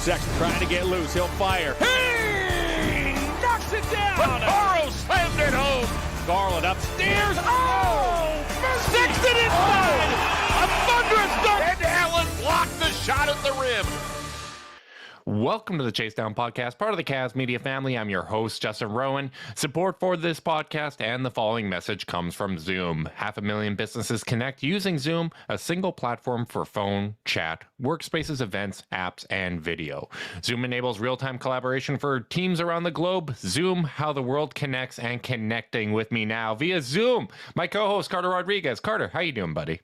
Sexton trying to get loose. He'll fire. Hey! Knocks it down. Okoro slammed it home. Garland upstairs. Oh! Sexton inside. A thunderous dunk. And Allen blocked the shot at the rim. Welcome to the Chase Down Podcast, part of the Cavs Media family. I'm your host, Justin Rowan. Support for this podcast and the following message comes from Zoom. 500,000 businesses connect using Zoom, a single platform for phone, chat, workspaces, events, apps, and video. Zoom enables real-time collaboration for teams around the globe. Zoom, how the world connects, and connecting with me now via Zoom. My co-host, Carter Rodriguez. Carter, how you doing, buddy?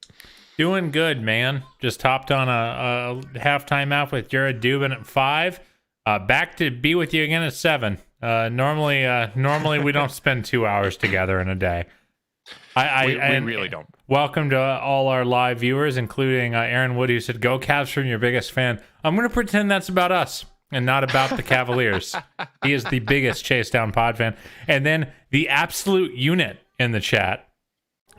Doing good, man. Just hopped on a halftime out with Jared Dubin at 5. Back to be with you again at 7. Normally we don't spend 2 hours together in a day. We really don't. Welcome to all our live viewers, including Aaron Wood, who said, "Go Cavs from your biggest fan." I'm going to pretend that's about us and not about the Cavaliers. He is the biggest Chase Down pod fan. And then the absolute unit in the chat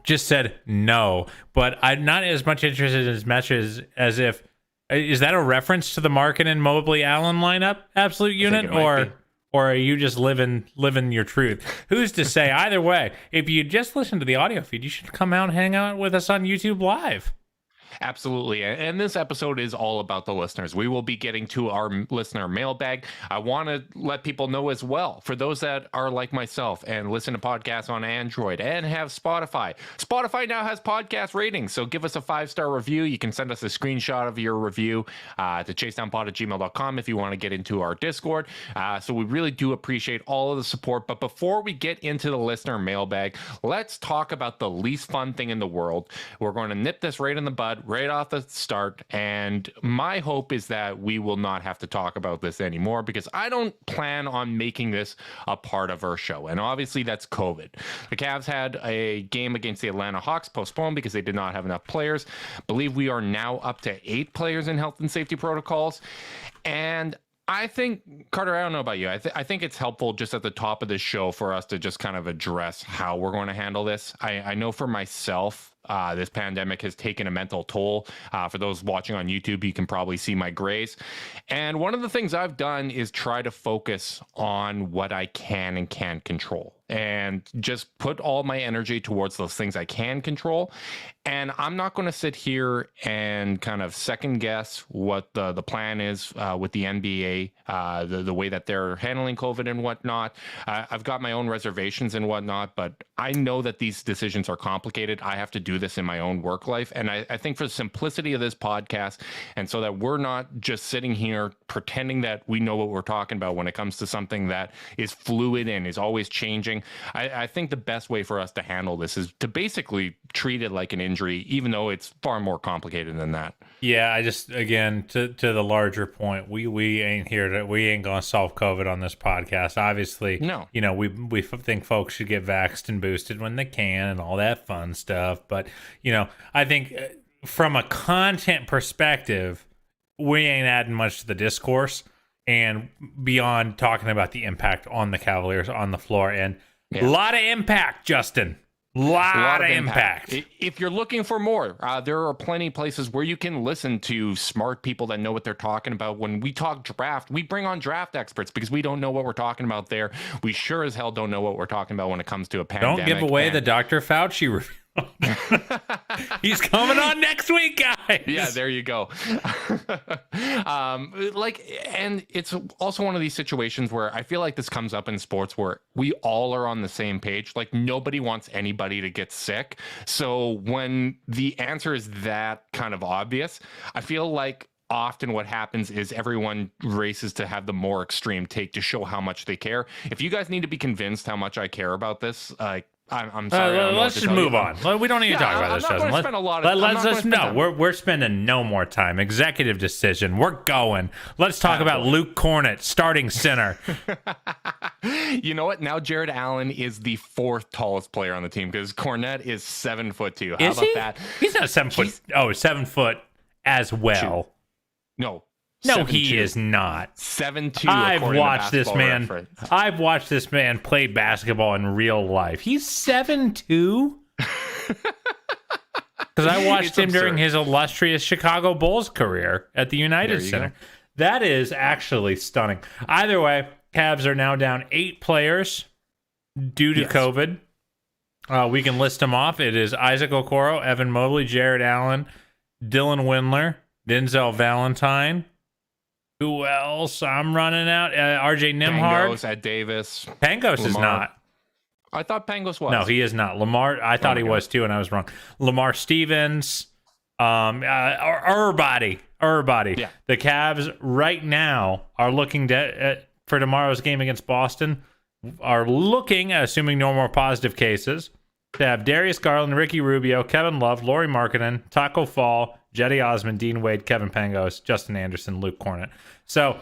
just said no, but I'm not as much interested in his messages as if, is that a reference to the Markin and Mobley Allen lineup, absolute unit, or are you just living your truth? Who's to say? Either way, if you just listen to the audio feed, you should come out and hang out with us on YouTube Live. Absolutely. And this episode is all about the listeners. We will be getting to our listener mailbag. I want to let people know as well, for those that are like myself and listen to podcasts on Android and have Spotify. Spotify now has podcast ratings, so give us a 5-star review. You can send us a screenshot of your review to chasedownpod@gmail.com if you want to get into our Discord. So we really do appreciate all of the support. But before we get into the listener mailbag, let's talk about the least fun thing in the world. We're going to nip this right in the bud, right off the start, and my hope is that we will not have to talk about this anymore, because I don't plan on making this a part of our show, and obviously that's COVID. The Cavs had a game against the Atlanta Hawks postponed because they did not have enough players. I believe we are now up to 8 players in health and safety protocols, and I think, Carter, I don't know about you. I think it's helpful just at the top of this show for us to just kind of address how we're going to handle this. I know for myself, this pandemic has taken a mental toll. For those watching on YouTube, you can probably see my grays. And one of the things I've done is try to focus on what I can and can't control, and just put all my energy towards those things I can control. And I'm not going to sit here and kind of second guess what the plan is with the NBA, the way that they're handling COVID and whatnot. I've got my own reservations and whatnot, but I know that these decisions are complicated. I have to do this in my own work life. And I think for the simplicity of this podcast, and so that we're not just sitting here pretending that we know what we're talking about when it comes to something that is fluid and is always changing, I think the best way for us to handle this is to basically treat it like an injury, even though it's far more complicated than that. Yeah, I just, again, to the larger point, we ain't gonna solve COVID on this podcast. Obviously, no. You know, we think folks should get vaxxed and boosted when they can and all that fun stuff. But, you know, I think from a content perspective, we ain't adding much to the discourse, and beyond talking about the impact on the Cavaliers on the floor. And a lot of impact, Justin. A lot of impact. If you're looking for more, there are plenty of places where you can listen to smart people that know what they're talking about. When we talk draft, we bring on draft experts because we don't know what we're talking about there. We sure as hell don't know what we're talking about when it comes to a pandemic. Don't give away the Dr. Fauci review. He's coming on next week, guys. Yeah, there you go. And it's also one of these situations where I feel like this comes up in sports where we all are on the same page. Like, nobody wants anybody to get sick. So when the answer is that kind of obvious, I feel like often what happens is everyone races to have the more extreme take to show how much they care. If you guys need to be convinced how much I care about this, I'm sorry. Let's just move on. We don't need to talk about this. We're spending no more time. Executive decision. We're going. Let's talk about Luke Cornett, starting center. You know what? Now Jared Allen is the 4th tallest player on the team because Cornett is 7'2". How about that? He's not 7 foot. 7 foot as well. No, he is not. 7'2". I've watched this man. I've watched this man play basketball in real life. He's 7'2". Because I watched him during his illustrious Chicago Bulls career at the United Center. That is actually stunning. Either way, Cavs are now down 8 players due to COVID. We can list them off. It is Isaac Okoro, Evan Mobley, Jared Allen, Dylan Windler, Denzel Valentine. Who else? I'm running out. RJ Nembhard. Pangos at Davis. Pangos is not. I thought Pangos was. No, he is not. Lamar, I thought he was too, and I was wrong. Lamar Stevens, everybody. Yeah. The Cavs right now are looking for tomorrow's game against Boston, are looking, assuming no more positive cases, to have Darius Garland, Ricky Rubio, Kevin Love, Lauri Markkanen, Taco Fall, Jetty Osman, Dean Wade, Kevin Pangos, Justin Anderson, Luke Cornett. So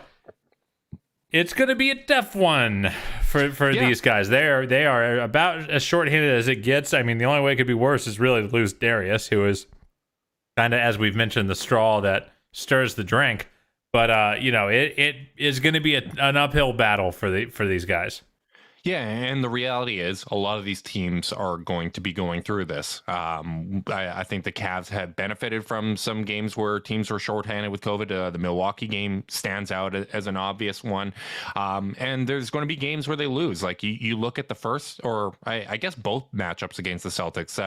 it's going to be a tough one for these guys. They are about as shorthanded as it gets. I mean, the only way it could be worse is really to lose Darius, who is kind of, as we've mentioned, the straw that stirs the drink. But it is going to be an uphill battle for these guys. Yeah, and the reality is a lot of these teams are going to be going through this. I think the Cavs have benefited from some games where teams were shorthanded with COVID. The Milwaukee game stands out as an obvious one. And there's going to be games where they lose. Like you look at the first, or I guess both matchups against the Celtics.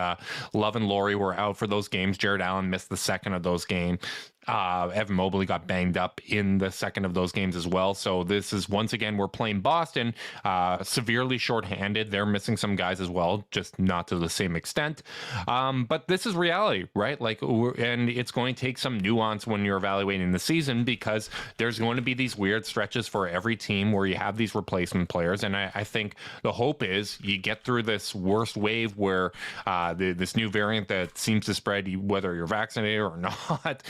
Love and Lauri were out for those games. Jared Allen missed the second of those games. Evan Mobley got banged up in the second of those games as well. So this is, once again, we're playing Boston, severely shorthanded. They're missing some guys as well, just not to the same extent. But this is reality, right? And it's going to take some nuance when you're evaluating the season, because there's going to be these weird stretches for every team where you have these replacement players. And I think the hope is you get through this worst wave where this new variant that seems to spread, whether you're vaccinated or not,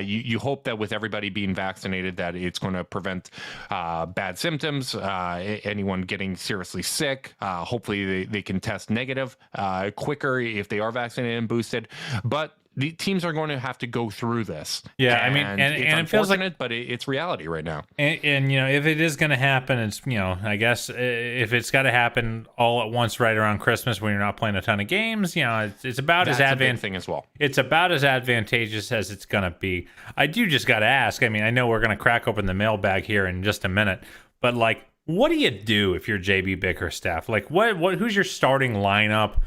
you hope that with everybody being vaccinated, that it's going to prevent bad symptoms, anyone getting seriously sick. Hopefully they can test negative quicker if they are vaccinated and boosted. But the teams are going to have to go through this. Yeah, I mean, and it feels like, but it's reality right now. And if it is going to happen, it's, I guess if it's got to happen all at once right around Christmas when you're not playing a ton of games, it's about as advantageous thing as well. It's about as advantageous as it's going to be. I do just got to ask. I mean, I know we're going to crack open the mailbag here in just a minute, but what do you do if you're JB Bickerstaff? Who's your starting lineup?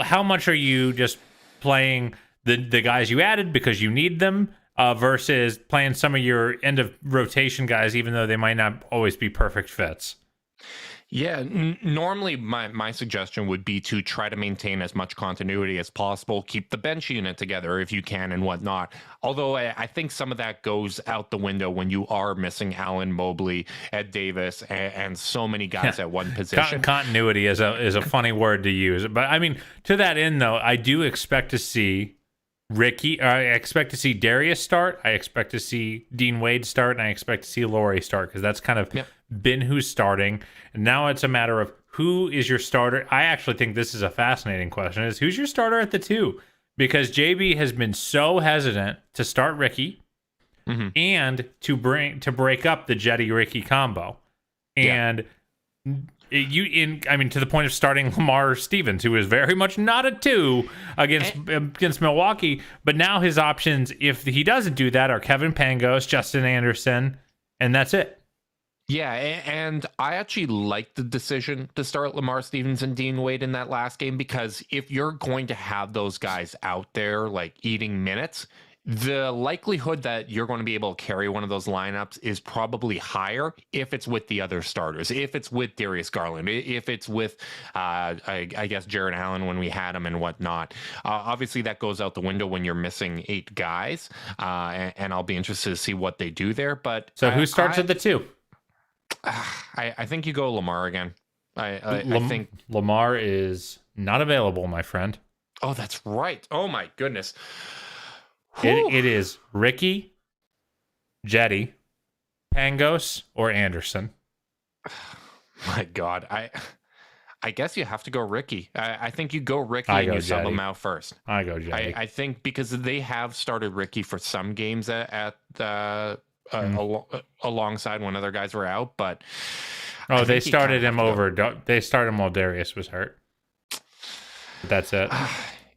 How much are you just playing the guys you added because you need them, versus playing some of your end of rotation guys, even though they might not always be perfect fits? Yeah, normally my suggestion would be to try to maintain as much continuity as possible, keep the bench unit together if you can and whatnot. Although I think some of that goes out the window when you are missing Allen, Mobley, Ed Davis, and so many guys at one position. Continuity is a funny word to use. But I mean, to that end, though, I do expect to see I expect to see Darius start. I expect to see Dean Wade start, and I expect to see Lauri start, because that's kind of been who's starting. And now it's a matter of who is your starter. I actually think this is a fascinating question: is who's your starter at the 2? Because JB has been so hesitant to start Ricky, and to break up the Jetty Ricky combo, and. To the point of starting Lamar Stevens, who is very much not a 2 against Milwaukee, but now his options, if he doesn't do that, are Kevin Pangos, Justin Anderson, and that's it. Yeah, and I actually like the decision to start Lamar Stevens and Dean Wade in that last game, because if you're going to have those guys out there eating minutes, the likelihood that you're going to be able to carry one of those lineups is probably higher if it's with the other starters, if it's with Darius Garland, if it's with, I guess, Jared Allen when we had him and whatnot. Obviously, that goes out the window when you're missing 8 guys, and I'll be interested to see what they do there. But so who starts at the 2? I think you go Lamar again. I think Lamar is not available, my friend. Oh, that's right. Oh, my goodness. It is Ricky, Jetty, Pangos, or Anderson. My God, I guess you have to go Ricky. I think you go Ricky and you sub him out first. I go Jetty. I think because they have started Ricky for some games alongside when other guys were out, but they started him over. They started him while Darius was hurt. That's it.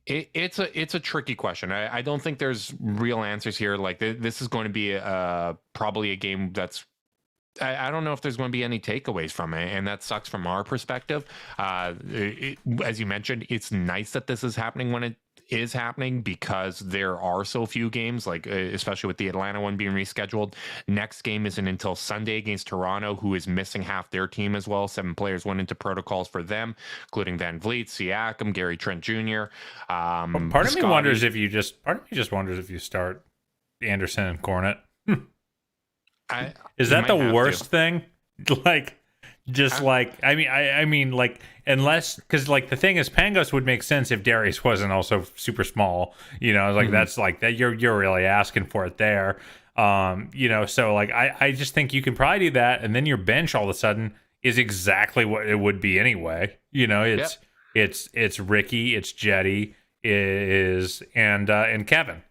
It's a tricky question. I don't think there's real answers here. Like this is going to be probably a game that's. I don't know if there's going to be any takeaways from it, and that sucks from our perspective. As you mentioned, it's nice that this is happening when it is happening because there are so few games, like especially with the Atlanta one being rescheduled. Next game isn't until Sunday against Toronto, who is missing half their team as well. 7 players went into protocols for them, including Van Vliet, Siakam, Gary Trent Jr. Part of me wonders if you start Anderson and Cornet. Is that the worst thing? Like, just I mean, like, unless, because like the thing is, Pangos would make sense if Darius wasn't also super small. Like that's like that. You're really asking for it there. So like I just think you can probably do that, and then your bench all of a sudden is exactly what it would be anyway. It's Ricky, it's Jetty, and Kevin.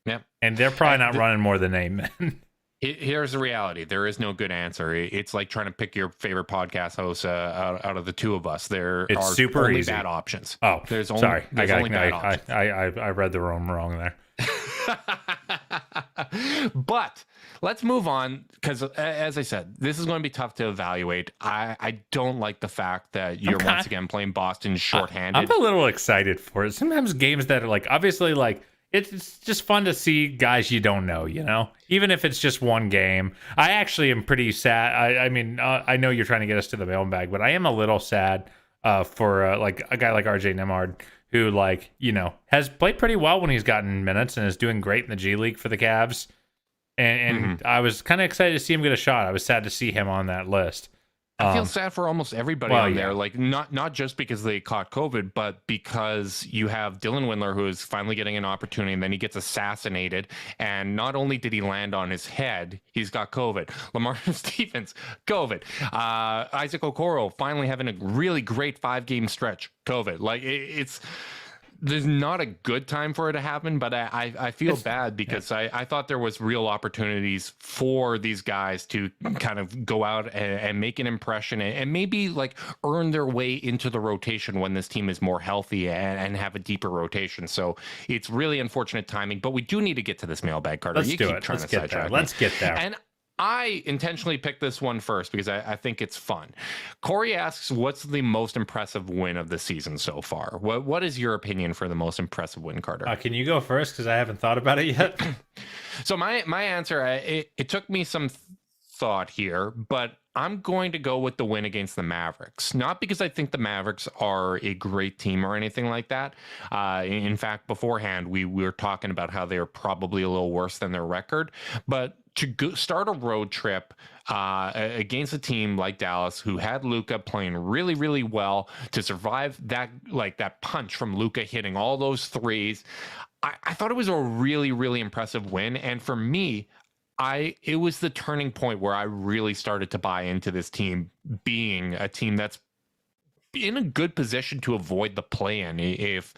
Yep. And they're probably not running more than 8 men. Here's the reality. There is no good answer. It's like trying to pick your favorite podcast host out of the two of us. It's are super only easy. Bad options. Oh, there's only, sorry. There's only bad options. I read the room wrong there. But let's move on because, as I said, this is going to be tough to evaluate. I don't like the fact that you're once again playing Boston shorthanded. I'm a little excited for it. Sometimes games that are like, obviously, like, it's just fun to see guys you don't know, even if it's just one game. I actually am pretty sad. I mean, I know you're trying to get us to the mailbag, but I am a little sad for like a guy like RJ Nemard, who has played pretty well when he's gotten minutes and is doing great in the G League for the Cavs. And I was kind of excited to see him get a shot. I was sad to see him on that list. I feel sad for almost everybody on there, like not just because they caught COVID, but because you have Dylan Windler, who is finally getting an opportunity, and then he gets assassinated. And not only did he land on his head, he's got COVID. Lamar Stevens, COVID. Isaac Okoro finally having a really great 5-game stretch, COVID. Like there's not a good time for it to happen, but I feel bad because I thought there was real opportunities for these guys to kind of go out and make an impression and maybe like earn their way into the rotation when this team is more healthy and have a deeper rotation. So it's really unfortunate timing, but we do need to get to this mailbag, Carter. Let's do it. Let's get there. And I intentionally picked this one first because I think it's fun. Corey asks, what's the most impressive win of the season so far? What is your opinion for the most impressive win, Carter? Can you go first? Because I haven't thought about it yet. So my answer, it took me some thought here, but I'm going to go with the win against the Mavericks. Not because I think the Mavericks are a great team or anything like that. In fact, beforehand, we were talking about how they're probably a little worse than their record. But to start a road trip against a team like Dallas, who had Luka playing really, really well, to survive that punch from Luka hitting all those threes, I thought it was a really, really impressive win. And for me, it was the turning point where I really started to buy into this team being a team that's in a good position to avoid the play-in if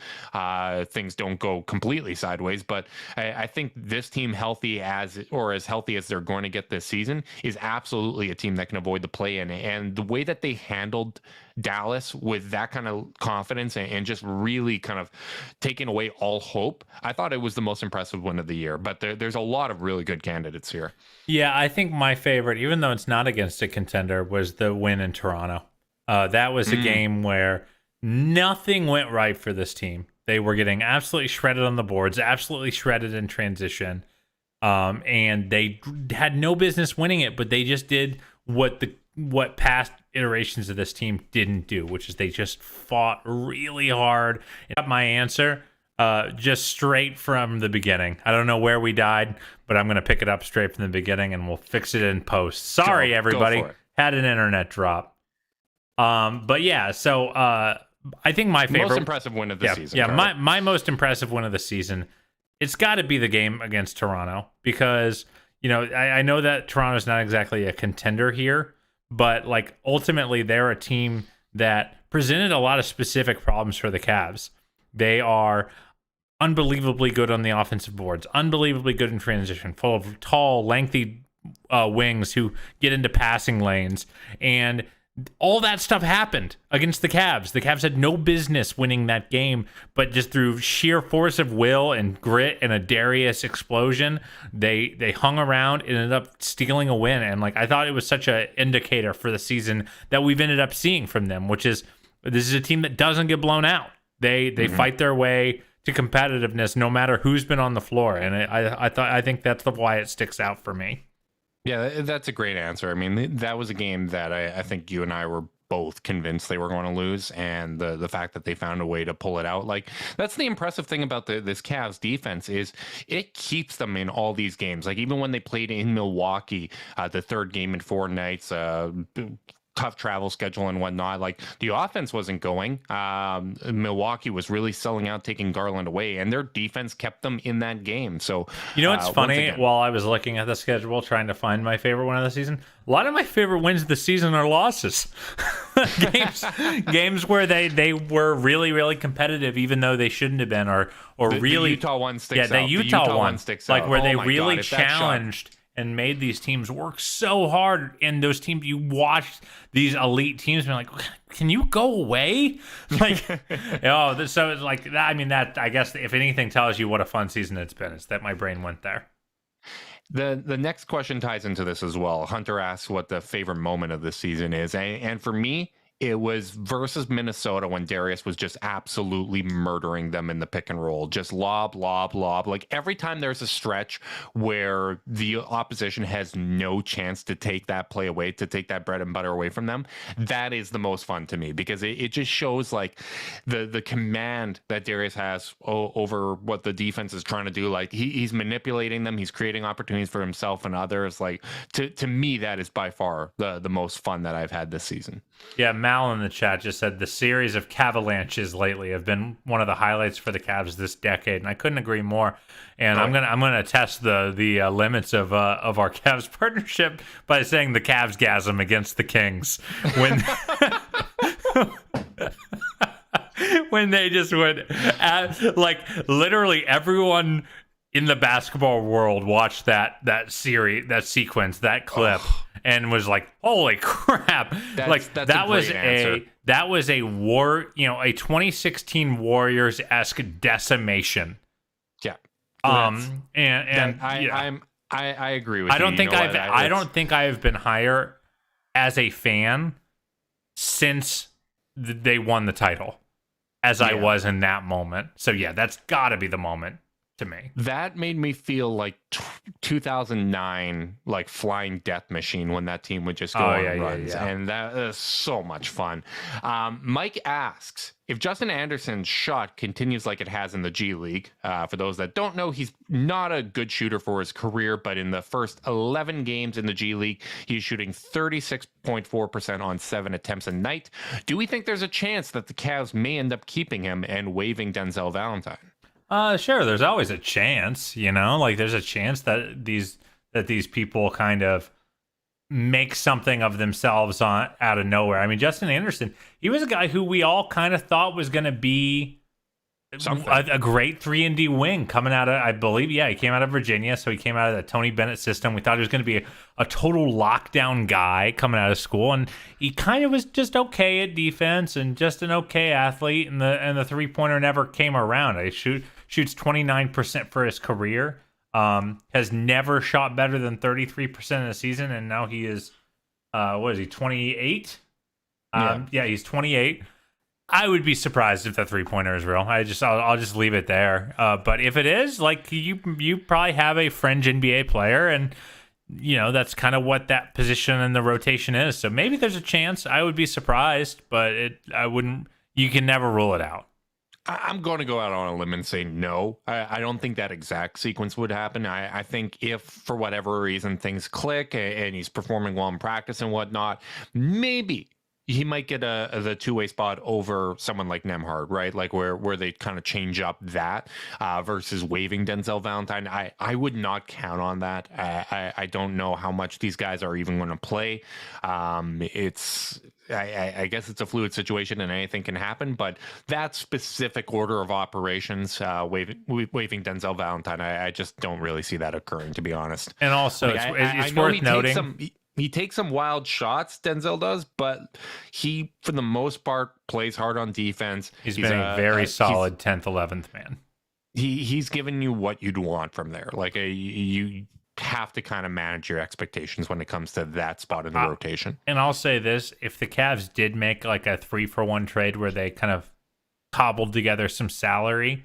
things don't go completely sideways. But I think this team, as healthy as they're going to get this season, is absolutely a team that can avoid the play-in. And the way that they handled Dallas with that kind of confidence and just really kind of taking away all hope, I thought it was the most impressive win of the year. But there's a lot of really good candidates here. Yeah, I think my favorite, even though it's not against a contender, was the win in Toronto. That was a game where nothing went right for this team. They were getting absolutely shredded on the boards, absolutely shredded in transition, and they had no business winning it. But they just did what past iterations of this team didn't do, which is they just fought really hard. And my answer, just straight from the beginning. I don't know where we died, but I'm going to pick it up straight from the beginning, and we'll fix it in post. Sorry, everybody. Had an internet drop. But yeah, so I think my favorite most impressive win of the season. Yeah, my most impressive win of the season, it's got to be the game against Toronto, because I know that Toronto's not exactly a contender here, but like ultimately they're a team that presented a lot of specific problems for the Cavs. They are unbelievably good on the offensive boards, unbelievably good in transition, full of tall, lengthy wings who get into passing lanes, and all that stuff happened against the Cavs. The Cavs had no business winning that game, but just through sheer force of will and grit and a Darius explosion, they hung around and ended up stealing a win. And like I thought it was such an indicator for the season that we've ended up seeing from them, which is this is a team that doesn't get blown out. They fight their way to competitiveness no matter who's been on the floor, and I think that's why it sticks out for me. Yeah, that's a great answer. I mean, that was a game that I think you and I were both convinced they were going to lose, and the fact that they found a way to pull it out, like that's the impressive thing about this Cavs defense is it keeps them in all these games. Like even when they played in Milwaukee, the third game in 4 nights, tough travel schedule and whatnot, like the offense wasn't going. Milwaukee was really selling out, taking Garland away, and their defense kept them in that game. So you know what's funny, while I was looking at the schedule trying to find my favorite win of the season, a lot of my favorite wins of the season are losses. games where they were really, really competitive even though they shouldn't have been, or the really Utah one sticks out. The Utah one sticks like out. where Oh they my really God, if that challenged and made these teams work so hard. And those teams, you watched these elite teams being like, can you go away? Like, so it's like that. I mean, that I guess if anything tells you what a fun season it's been, it's that my brain went there. The next question ties into this as well. Hunter asks what the favorite moment of this season is, and for me, it was versus Minnesota when Darius was just absolutely murdering them in the pick and roll. Just lob. Like every time there's a stretch where the opposition has no chance to take that play away, to take that bread and butter away from them, that is the most fun to me because it just shows like the command that Darius has over what the defense is trying to do. Like he's manipulating them. He's creating opportunities for himself and others. Like to me, that is by far the most fun that I've had this season. Yeah, Mal in the chat just said the series of Cavalanches lately have been one of the highlights for the Cavs this decade, and I couldn't agree more. And I'm gonna test the limits of our Cavs partnership by saying the Cavs-gasm against the Kings when when they just would like literally everyone in the basketball world watched that sequence, that clip. And was like, "Holy crap!" That's that was a war, a 2016 Warriors-esque decimation. Yeah. I agree with you. I don't think I have been higher as a fan since they won the title as I was in that moment. So yeah, that's got to be the moment to me. That made me feel like 2009, like Flying Death Machine, when that team would just go on runs. And that is so much fun. Mike asks, if Justin Anderson's shot continues like it has in the G League, for those that don't know, he's not a good shooter for his career, but in the first 11 games in the G League, he's shooting 36.4% on 7 attempts a night. Do we think there's a chance that the Cavs may end up keeping him and waiving Denzel Valentine? Sure. There's always a chance, like there's a chance that these people kind of make something of themselves out of nowhere. I mean, Justin Anderson, he was a guy who we all kind of thought was going to be a great 3-and-D wing coming out of, I believe, he came out of Virginia, so he came out of the Tony Bennett system. We thought he was going to be a total lockdown guy coming out of school, and he kind of was just okay at defense and just an okay athlete, and the three-pointer never came around. He shoots 29% for his career, has never shot better than 33% in a season, and now he is, 28? He's 28. I would be surprised if the three-pointer is real. I'll just leave it there. But if it is, like you probably have a fringe NBA player, and that's kind of what that position in the rotation is. So maybe there's a chance. I would be surprised, but I wouldn't. You can never rule it out. I'm going to go out on a limb and say no. I don't think that exact sequence would happen. I think if, for whatever reason, things click and he's performing well in practice and whatnot, maybe he might get the two-way spot over someone like Nembhard, right? Like where they kind of change up that versus waiving Denzel Valentine. I would not count on that. I don't know how much these guys are even going to play. I guess it's a fluid situation and anything can happen, but that specific order of operations, waiving Denzel Valentine, I just don't really see that occurring, to be honest. And also, it's worth noting. he takes some wild shots, Denzel does, but he, for the most part, plays hard on defense. He's been a very solid 10th, 11th man. He's given you what you'd want from there. Like you have to kind of manage your expectations when it comes to that spot in the rotation. And I'll say this, if the Cavs did make like a 3-for-1 trade where they kind of cobbled together some salary,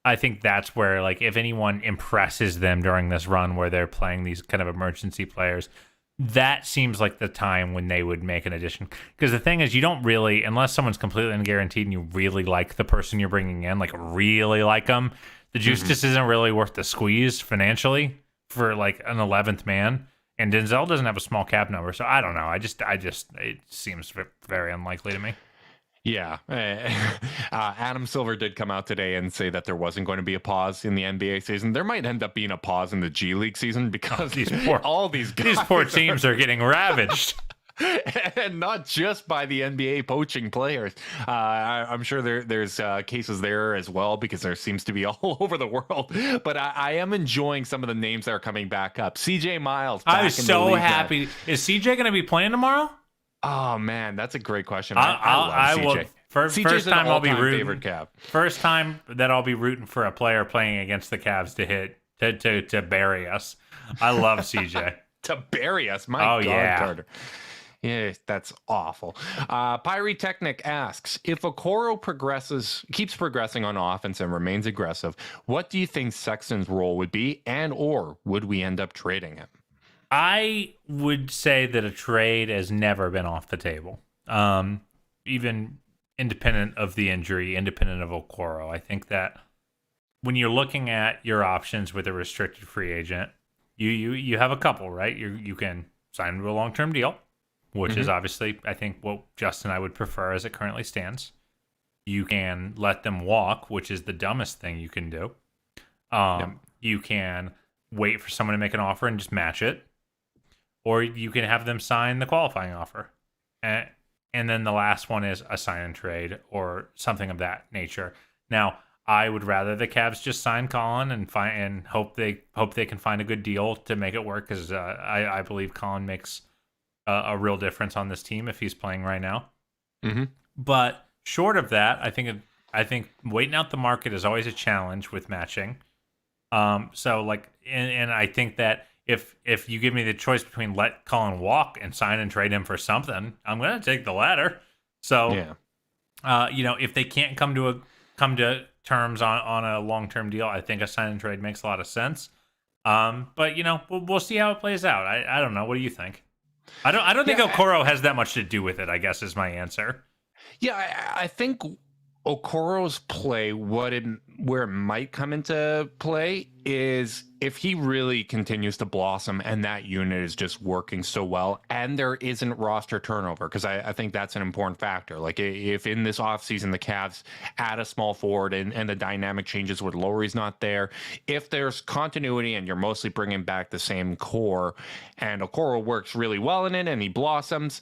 I think that's where, like, if anyone impresses them during this run where they're playing these kind of emergency players, that seems like the time when they would make an addition. Because the thing is, you don't really, unless someone's completely unguaranteed and you really like the person you're bringing in, like really like them, the juice just isn't really worth the squeeze financially for like an 11th man. And Denzel doesn't have a small cap number, so I don't know. I just it seems very unlikely to me. Yeah. Adam Silver did come out today and say that there wasn't going to be a pause in the NBA season. There might end up being a pause in the G League season because all these poor teams are getting ravaged. And not just by the NBA poaching players. I'm sure there's cases there as well, because there seems to be all over the world. But I am enjoying some of the names that are coming back up. CJ Miles. I was so happy. Is CJ going to be playing tomorrow? Oh man, that's a great question. I love CJ. First time I'll be rooting. Favorite Cav. First time that I'll be rooting for a player playing against the Cavs to bury us. I love CJ. To bury us, my God, yeah. Carter. Yeah, that's awful. Pyrotechnic asks, if Okoro keeps progressing on offense and remains aggressive, what do you think Sexton's role would be, and or would we end up trading him? I would say that a trade has never been off the table, even independent of the injury, independent of Okoro. I think that when you're looking at your options with a restricted free agent, you have a couple, right? You can sign to a long-term deal, which is obviously, I think, what Justin and I would prefer as it currently stands. You can let them walk, which is the dumbest thing you can do. You can wait for someone to make an offer and just match it. Or you can have them sign the qualifying offer. And then the last one is a sign and trade or something of that nature. Now, I would rather the Cavs just sign Colin and hope they can find a good deal to make it work, because I believe Colin makes a real difference on this team if he's playing right now. But short of that, I think waiting out the market is always a challenge with matching. So like, and I think that if you give me the choice between let Colin walk and sign and trade him for something, I'm going to take the latter. So, if they can't come to terms on a long-term deal, I think a sign and trade makes a lot of sense. But we'll see how it plays out. I don't know. What do you think? I don't think Okoro has that much to do with it, I guess, is my answer. Yeah, I think Okoro's play, where it might come into play, is if he really continues to blossom and that unit is just working so well and there isn't roster turnover, because I think that's an important factor. Like if in this offseason the Cavs add a small forward and the dynamic changes with Lowry's not there, if there's continuity and you're mostly bringing back the same core and Okoro works really well in it and he blossoms,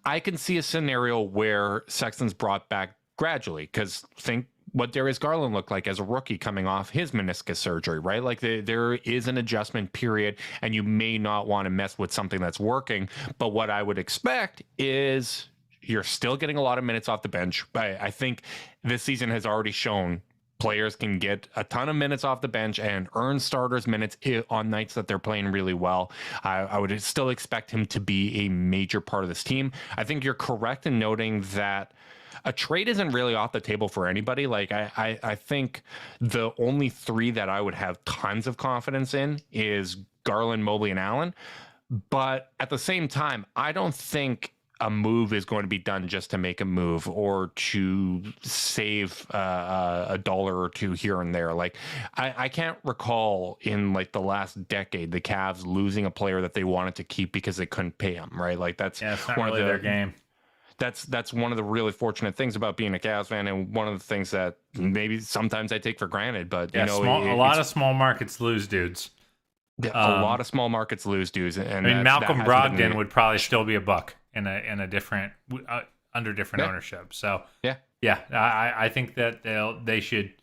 I can see a scenario where Sexton's brought back gradually, because think what Darius Garland looked like as a rookie coming off his meniscus surgery, right? Like there is an adjustment period and you may not want to mess with something that's working. But what I would expect is you're still getting a lot of minutes off the bench. I think this season has already shown players can get a ton of minutes off the bench and earn starters minutes on nights that they're playing really well. I would still expect him to be a major part of this team. I think you're correct in noting that a trade isn't really off the table for anybody. Like I think the only three that I would have tons of confidence in is Garland, Mobley, and Allen. But at the same time, I don't think a move is going to be done just to make a move or to save a dollar or two here and there. Like I can't recall in like the last decade the Cavs losing a player that they wanted to keep because they couldn't pay him, right? Like that's it's not really their game. That's one of the really fortunate things about being a Cavs fan, and one of the things that maybe sometimes I take for granted. But a lot of small markets lose dudes. A lot of small markets lose dudes. And I mean, Malcolm Brogdon would probably still be a buck in a different under different ownership. So I think that they should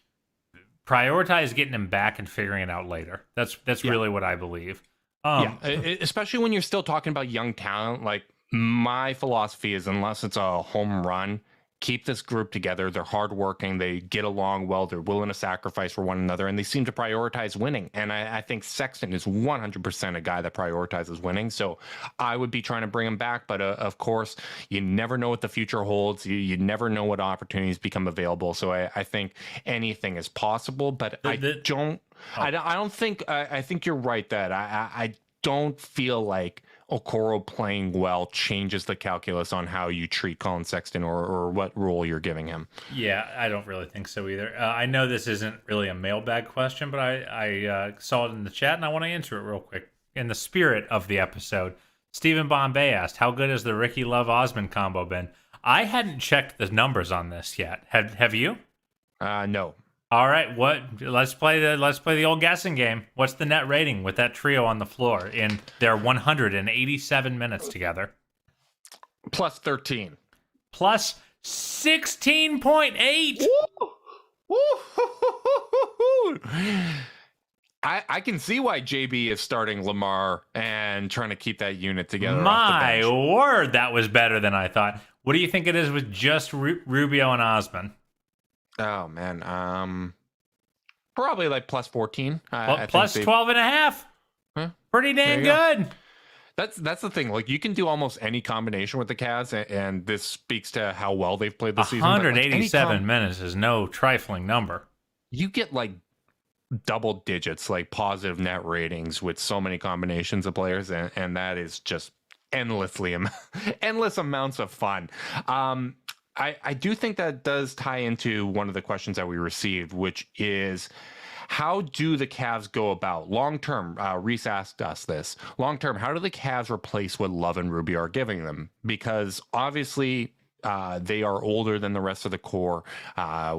prioritize getting him back and figuring it out later. That's really what I believe. Especially when you're still talking about young talent. Like, my philosophy is, unless it's a home run, keep this group together. They're hardworking. They get along well. They're willing to sacrifice for one another, and they seem to prioritize winning. And I think Sexton is 100% a guy that prioritizes winning. So I would be trying to bring him back. But of course, you never know what the future holds. You never know what opportunities become available. So I think anything is possible. But I don't think. I think you're right that I don't feel like Okoro playing well changes the calculus on how you treat Colin Sexton or what role you're giving him. Yeah, I don't really think so either. I know this isn't really a mailbag question, but I saw it in the chat and I want to answer it real quick. In the spirit of the episode, Stephen Bombay asked, how good has the Ricky Love-Osmond combo been? I hadn't checked the numbers on this yet. Have you? No. All right, let's play the old guessing game. What's the net rating with that trio on the floor in their 187 minutes together? Plus 13. Plus 16.8. I can see why JB is starting Lamar and trying to keep that unit together. My word, that was better than I thought. What do you think it is with just Rubio and Osman? Oh man, probably like plus 14. Plus 12 and a half. Huh? Pretty dang good. That's the thing. Like, you can do almost any combination with the Cavs, and this speaks to how well they've played this season. 187 minutes is no trifling number. You get like double digits, like positive net ratings with so many combinations of players, and that is just endless amounts of fun. I do think that does tie into one of the questions that we received, which is, how do the Cavs go about long-term? Reese asked us this. Long-term, how do the Cavs replace what Love and Rubio are giving them? Because obviously they are older than the rest of the core.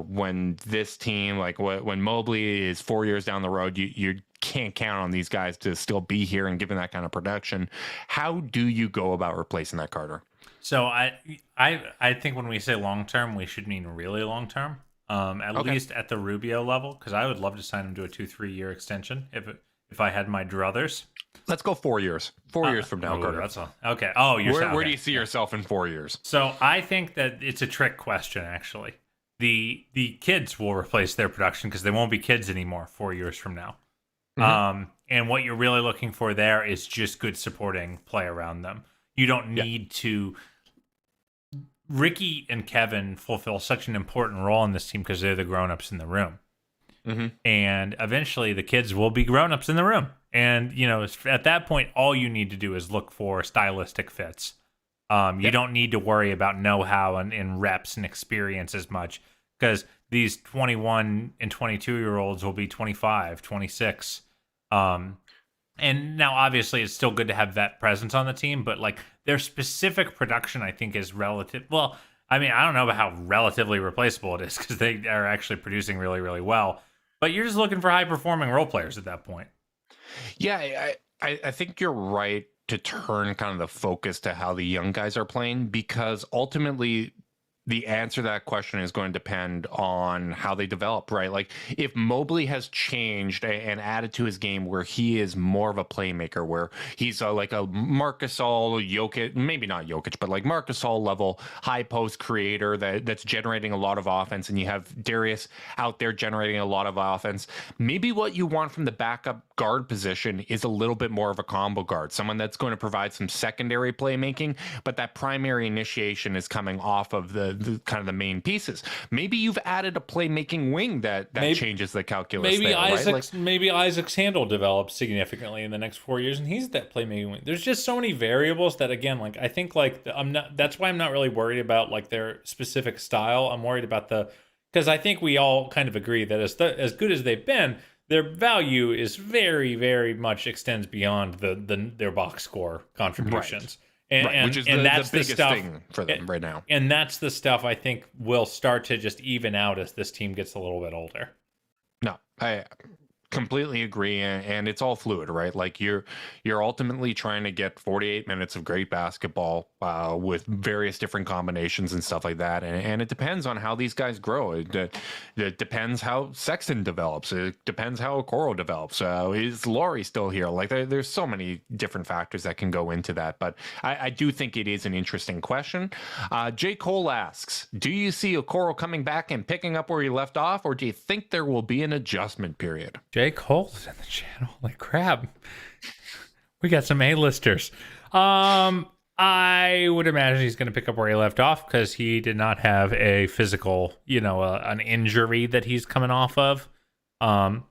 When this team, like when Mobley is 4 years down the road, you can't count on these guys to still be here and giving that kind of production. How do you go about replacing that, Carter? So I think when we say long term, we should mean really long term. At least at the Rubio level, because I would love to sign him to a 2-3 year extension if I had my druthers. Let's go 4 years. 4 years from now, Carter. Okay. Oh, where do you see yourself in 4 years? So I think that it's a trick question. Actually, the kids will replace their production because they won't be kids anymore 4 years from now. Mm-hmm. And what you're really looking for there is just good supporting play around them. You don't need to. Ricky and Kevin fulfill such an important role in this team because they're the grown-ups in the room. Mm-hmm. And eventually the kids will be grown-ups in the room. And, at that point, all you need to do is look for stylistic fits. You don't need to worry about know-how and reps and experience as much because these 21 and 22-year-olds will be 25, 26. And now, obviously, it's still good to have that presence on the team, but like their specific production, I think, is relative. Well, I mean, I don't know about how relatively replaceable it is because they are actually producing really, really well. But you're just looking for high-performing role players at that point. Yeah, I think you're right to turn kind of the focus to how the young guys are playing, because ultimately the answer to that question is going to depend on how they develop, right? Like, if Mobley has changed and added to his game where he is more of a playmaker, where he's like a Marc Gasol, Jokic, maybe not Jokic, but like Marc Gasol level high post creator that's generating a lot of offense, and you have Darius out there generating a lot of offense, maybe what you want from the backup guard position is a little bit more of a combo guard, someone that's going to provide some secondary playmaking, but that primary initiation is coming off of the kind of the main pieces. Maybe you've added a playmaking wing that changes the calculus. Maybe Isaac's handle develops significantly in the next 4 years, and he's that playmaking wing. There's just so many variables that, again, like I think like that's why I'm not really worried about like their specific style. I'm worried about because I think we all kind of agree that as good as they've been, their value is very, very much extends beyond their box score contributions. Right. Which is the biggest thing for them right now. And that's the stuff I think will start to just even out as this team gets a little bit older. No, completely agree, and it's all fluid, right? Like you're ultimately trying to get 48 minutes of great basketball with various different combinations and stuff like that, and it depends on how these guys grow. It depends how Sexton develops. It depends how Okoro develops. Is Laurie still here? Like there's so many different factors that can go into that, but I do think it is an interesting question. J. Cole asks, do you see Okoro coming back and picking up where he left off, or do you think there will be an adjustment period? J. Cole's in the channel. Holy crap. We got some A-listers. I would imagine he's going to pick up where he left off because he did not have a physical, an injury that he's coming off of. I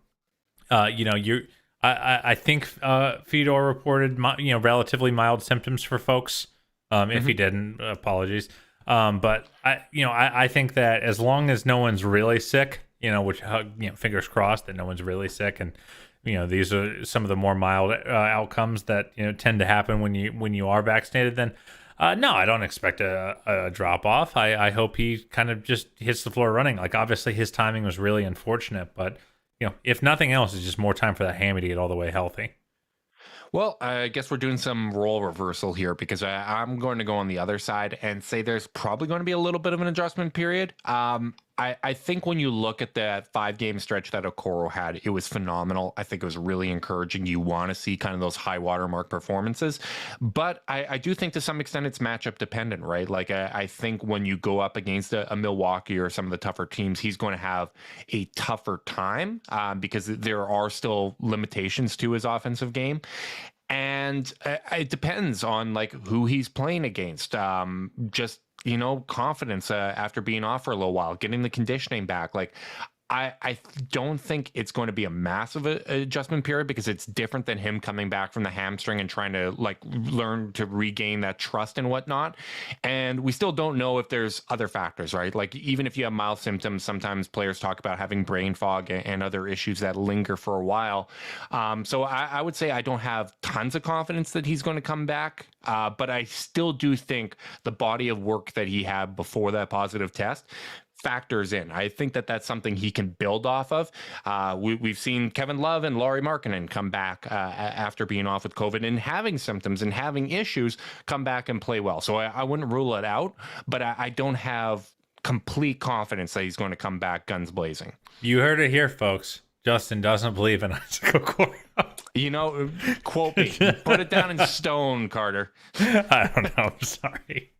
think Fedor reported, relatively mild symptoms for folks. If he didn't, apologies. But I think that as long as no one's really sick, which fingers crossed that no one's really sick, and these are some of the more mild outcomes that tend to happen when you are vaccinated. Then no, I don't expect a drop off. I hope he kind of just hits the floor running. Like obviously his timing was really unfortunate, but if nothing else, it's just more time for that hammy to get all the way healthy. Well, I guess we're doing some role reversal here because I'm going to go on the other side and say there's probably going to be a little bit of an adjustment period. I think when you look at that 5-game stretch that Okoro had, it was phenomenal. I think it was really encouraging. You want to see kind of those high watermark performances. But I do think to some extent it's matchup dependent, right? Like I think when you go up against a Milwaukee or some of the tougher teams, he's going to have a tougher time because there are still limitations to his offensive game. And it depends on like who he's playing against. Confidence after being off for a little while, getting the conditioning back. Like I don't think it's going to be a massive adjustment period because it's different than him coming back from the hamstring and trying to like learn to regain that trust and whatnot. And we still don't know if there's other factors, right? Like even if you have mild symptoms, sometimes players talk about having brain fog and other issues that linger for a while. So I would say I don't have tons of confidence that he's going to come back. But I still do think the body of work that he had before that positive test factors in. I think that that's something he can build off of. We've seen Kevin Love and Lauri Markkanen come back after being off with COVID and having symptoms and having issues, come back and play well. So I wouldn't rule it out, but I don't have complete confidence that he's going to come back guns blazing. You heard it here, folks. Justin doesn't believe in Isaac Okoro. Quote me. Put it down in stone, Carter. I don't know. I'm sorry.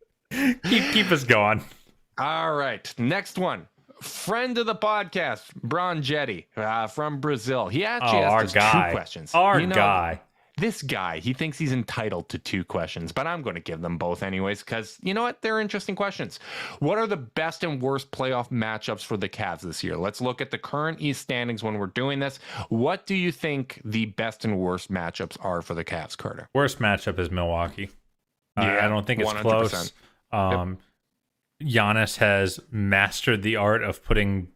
Keep us going. All right. Next one. Friend of the podcast, Bron Jetty from Brazil. He actually asked us 2 questions. Our guy. This guy, he thinks he's entitled to 2 questions, but I'm going to give them both anyways because you know what? They're interesting questions. What are the best and worst playoff matchups for the Cavs this year? Let's look at the current East standings when we're doing this. What do you think the best and worst matchups are for the Cavs, Carter? Worst matchup is Milwaukee. Yeah, I don't think it's 100%. close. Giannis has mastered the art of putting,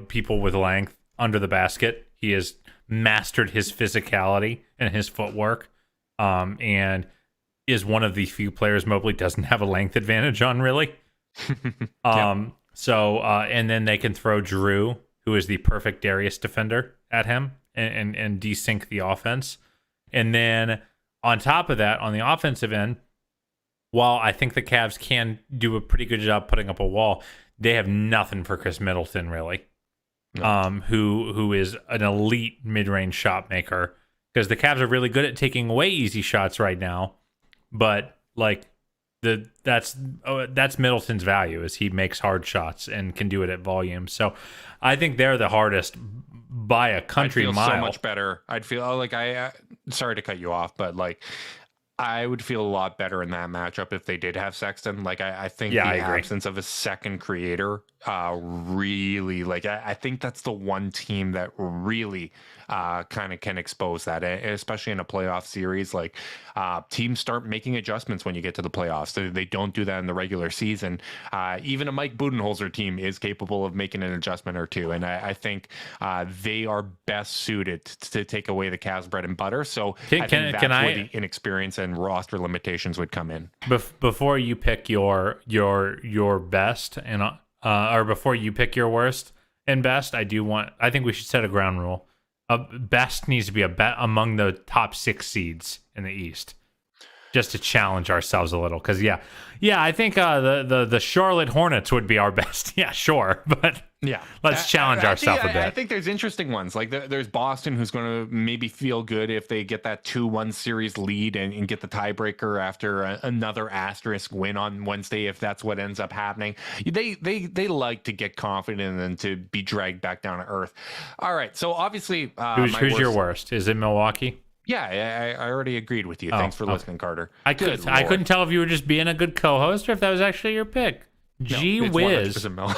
people with length under the basket. He has mastered his physicality and his footwork, and is one of the few players Mobley doesn't have a length advantage on, really. And then they can throw Drew, who is the perfect Darius defender, at him and desync the offense. And then on top of that, on the offensive end, while I think the Cavs can do a pretty good job putting up a wall, they have nothing for Chris Middleton, really. No. Who is an elite mid-range shot maker, because the Cavs are really good at taking away easy shots right now, but like that's Middleton's value, is he makes hard shots and can do it at volume. So I think they're the hardest by a country mile. So much better. I'd feel like sorry to cut you off, but like I would feel a lot better in that matchup if they did have Sexton. Like I think the absence of a second creator really, like I think that's the one team that really kind of can expose that, especially in a playoff series. Like teams start making adjustments when you get to the playoffs. They don't do that in the regular season. Even a Mike Budenholzer team is capable of making an adjustment or two, and I think they are best suited to take away the Cavs' bread and butter. So I think that's where the inexperience and roster limitations would come in. Before you pick your best or before you pick your worst and best, I think we should set a ground rule. best needs to be a bet among the top 6 seeds in the East, just to challenge ourselves a little. Because I think the Charlotte Hornets would be our best. Yeah, sure, but yeah, let's challenge ourselves a bit. I think there's interesting ones. Like there's Boston, who's going to maybe feel good if they get that 2-1 series lead and get the tiebreaker after another asterisk win on Wednesday, if that's what ends up happening. They like to get confident and to be dragged back down to earth. All right, so obviously, who's your worst? Is it Milwaukee? Yeah, I already agreed with you. Thanks for listening, Carter. I couldn't tell if you were just being a good co-host or if that was actually your pick. Gee whiz. 100%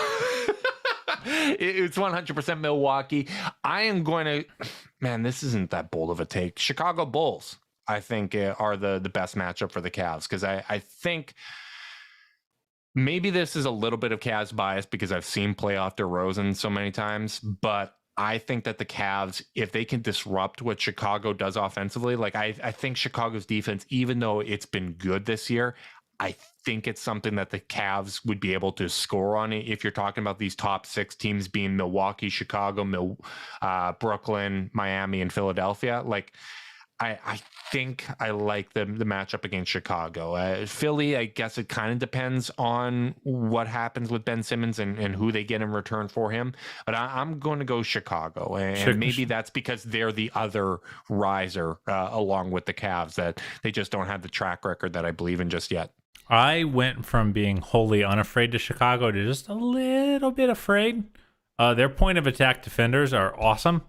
it's 100% Milwaukee. I am going to, man, this isn't that bold of a take. Chicago Bulls, I think, are the best matchup for the Cavs, because I think maybe this is a little bit of Cavs bias because I've seen playoff DeRozan so many times, but I think that the Cavs, if they can disrupt what Chicago does offensively, like I think Chicago's defense, even though it's been good this year, I think it's something that the Cavs would be able to score on. If you're talking about these top 6 teams being Milwaukee, Chicago, Brooklyn, Miami, and Philadelphia, like I think I like the matchup against Chicago. Philly, I guess it kind of depends on what happens with Ben Simmons and who they get in return for him. But I'm going to go Chicago. And maybe that's because they're the other riser along with the Cavs, that they just don't have the track record that I believe in just yet. I went from being wholly unafraid to Chicago to just a little bit afraid. Their point of attack defenders are awesome.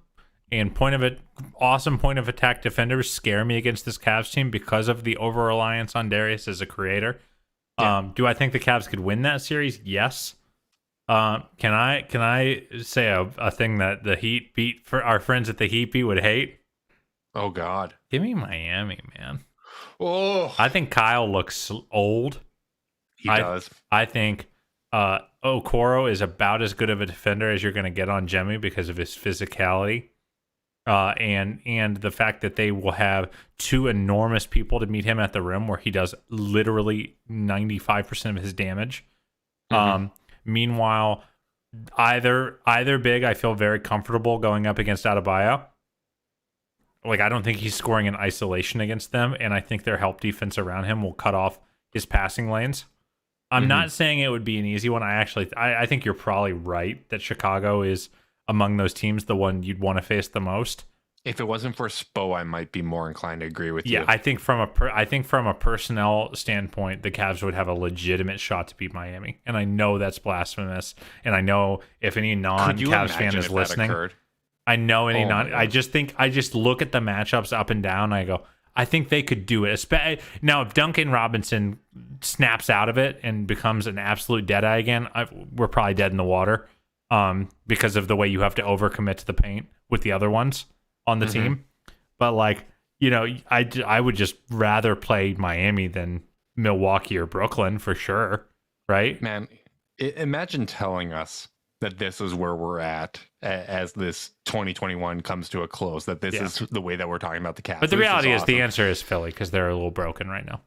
And awesome point of attack defenders scare me against this Cavs team because of the over reliance on Darius as a creator. Yeah. Do I think the Cavs could win that series? Yes. Can I say a thing that the Heat beat for our friends at the Heat beat would hate? Oh God, give me Miami, man. Oh, I think Kyle looks old. He does. I think Okoro is about as good of a defender as you're going to get on Jimmy because of his physicality. And the fact that they will have 2 enormous people to meet him at the rim where he does literally 95% of his damage. Mm-hmm. Meanwhile, either big, I feel very comfortable going up against Adebayo. Like, I don't think he's scoring in isolation against them, and I think their help defense around him will cut off his passing lanes. I'm not saying it would be an easy one. I think you're probably right that Chicago is, among those teams, the one you'd want to face the most. If it wasn't for Spo, I might be more inclined to agree with you. Yeah, I think from a personnel standpoint, the Cavs would have a legitimate shot to beat Miami, and I know that's blasphemous. And I know if any non-Cavs fan is listening, I know any I just look at the matchups up and down. And I go, I think they could do it. Now, if Duncan Robinson snaps out of it and becomes an absolute deadeye again, we're probably dead in the water. Because of the way you have to overcommit to the paint with the other ones on the team. But I would just rather play Miami than Milwaukee or Brooklyn for sure. Right? Man, imagine telling us that this is where we're at as this 2021 comes to a close, that this is the way that we're talking about the Cavs. But the reality is the answer is Philly, because they're a little broken right now.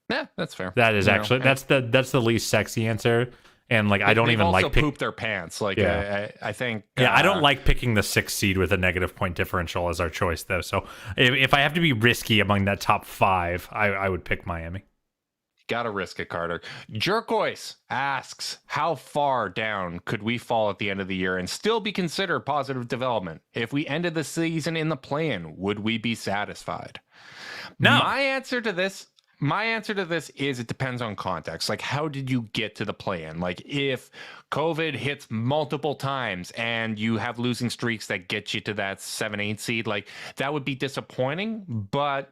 Yeah, that's fair. That is that's the least sexy answer. And I don't even like poop their pants. I think. I don't like picking the 6th seed with a negative point differential as our choice, though. So if I have to be risky among that top 5, I would pick Miami. Gotta risk it, Carter. Jerkois asks, how far down could we fall at the end of the year and still be considered positive development? If we ended the season in the play-in, would we be satisfied? No. My answer to this is it depends on context. Like, how did you get to the play-in? Like, if COVID hits multiple times and you have losing streaks that get you to that 7-8 seed, like, that would be disappointing. But